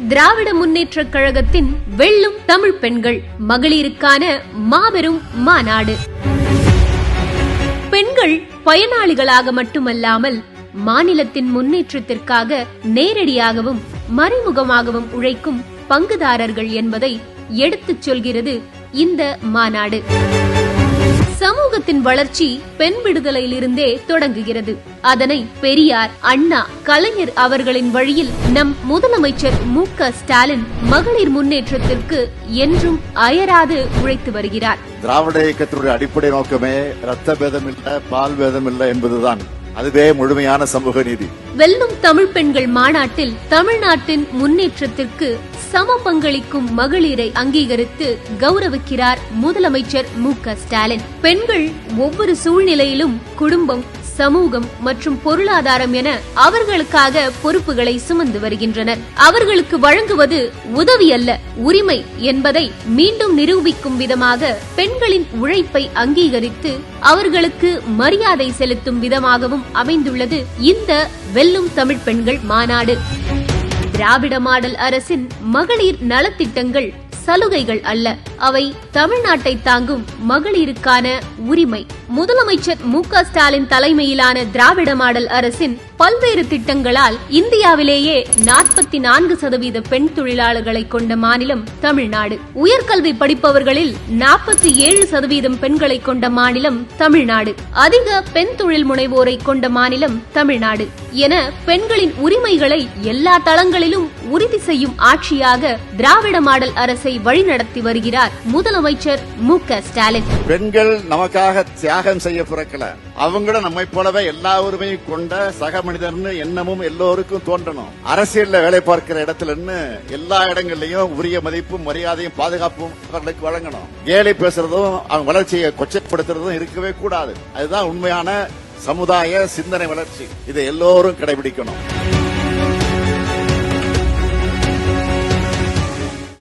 திராவிட முன்னேற்ற கழகத்தின் வெல்லும் தமிழ் பெண்கள் மகளிருக்கான மாபெரும் மாநாடு. பெண்கள் பயனாளிகளாக மட்டுமல்லாமல் மாநிலத்தின் முன்னேற்றத்திற்காக நேரடியாகவும் மறைமுகமாகவும் உழைக்கும் பங்குதாரர்கள் என்பதை எடுத்துச் சொல்கிறது இந்த மாநாடு. சமூகத்தின் வளர்ச்சி பெண் விடுதலையிலிருந்தே தொடங்குகிறது. அதனை பெரியார், அண்ணா, கலைஞர் அவர்களின் வழியில் நம் முதலமைச்சர் மு.க. ஸ்டாலின் மகளிர் முன்னேற்றத்திற்கு என்றும் அயராது உழைத்து வருகிறார். திராவிட இயக்கத்தினுடைய அடிப்படை நோக்கமே ரத்த பேதம் இல்ல, பால் பேதம் இல்ல என்பதுதான். அதுவே முழுமையான சமூக நீதி. வெல்லும் தமிழ் பெண்கள் மாநாட்டில் தமிழ்நாட்டின் முன்னேற்றத்திற்கு சம பங்களிக்கும் மகளிரை அங்கீகரித்து கௌரவிக்கிறார் முதலமைச்சர் மு.க. ஸ்டாலின். பெண்கள் ஒவ்வொரு சூழ்நிலையிலும் குடும்பம், சமூகம் மற்றும் பொருளாதாரம் என அவர்களுக்காக பொறுப்புகளை சுமந்து வருகின்றனர். அவர்களுக்கு வழங்குவது உதவி அல்ல, உரிமை என்பதை மீண்டும் நிரூபிக்கும் விதமாக பெண்களின் உழைப்பை அங்கீகரித்து அவர்களுக்கு மரியாதை செலுத்தும் விதமாகவும் அமைந்துள்ளது இந்த வெல்லும் தமிழ் பெண்கள் மாநாடு. திராவிட மாடல் அரசின் மகளிர் நலத்திட்டங்கள் சலுகைகள் அல்ல, அவை தமிழ்நாட்டை தாங்கும் மகளிருக்கான உரிமை. முதலமைச்சர் மு.க. ஸ்டாலின் தலைமையிலான திராவிட மாடல் அரசின் பல்வேறு திட்டங்களால் இந்தியாவிலேயே 44% பெண் தொழிலாளர்களை கொண்ட மாநிலம் தமிழ்நாடு. உயர்கல்வி படிப்பவர்களில் 47% பெண்களை கொண்ட மாநிலம் தமிழ்நாடு. அதிக பெண் தொழில் முனைவோரை கொண்ட மாநிலம் தமிழ்நாடு என பெண்களின் உரிமைகளை எல்லா தளங்களிலும் உறுதி செய்யும் ஆட்சியாக திராவிட மாடல் அரசை வழிநடத்தி வருகிறார் முதலமைச்சர் மு.க. ஸ்டாலின். பெண்கள் நமக்காக தியாகம் செய்ய பிறக்கல, அவங்களும் நம்மை போலவே எல்லா உரிமையும் கொண்ட சக மனிதர்னு எண்ணமும் எல்லோருக்கும் தோன்றணும். அரசியல்ல வேலை பார்க்கிற இடத்துல எல்லா இடங்கள்லயும் உரிய மதிப்பும் மரியாதையும் பாதுகாப்பும் அவர்களுக்கு வழங்கணும். கேலி பேசுறதும் அவங்க வளர்ச்சியை கொச்சைப்படுத்துறதும் இருக்கவே கூடாது. அதுதான் உண்மையான சமுதாய சிந்தனை வளர்ச்சி. இதை எல்லோரும் கடைபிடிக்கணும்.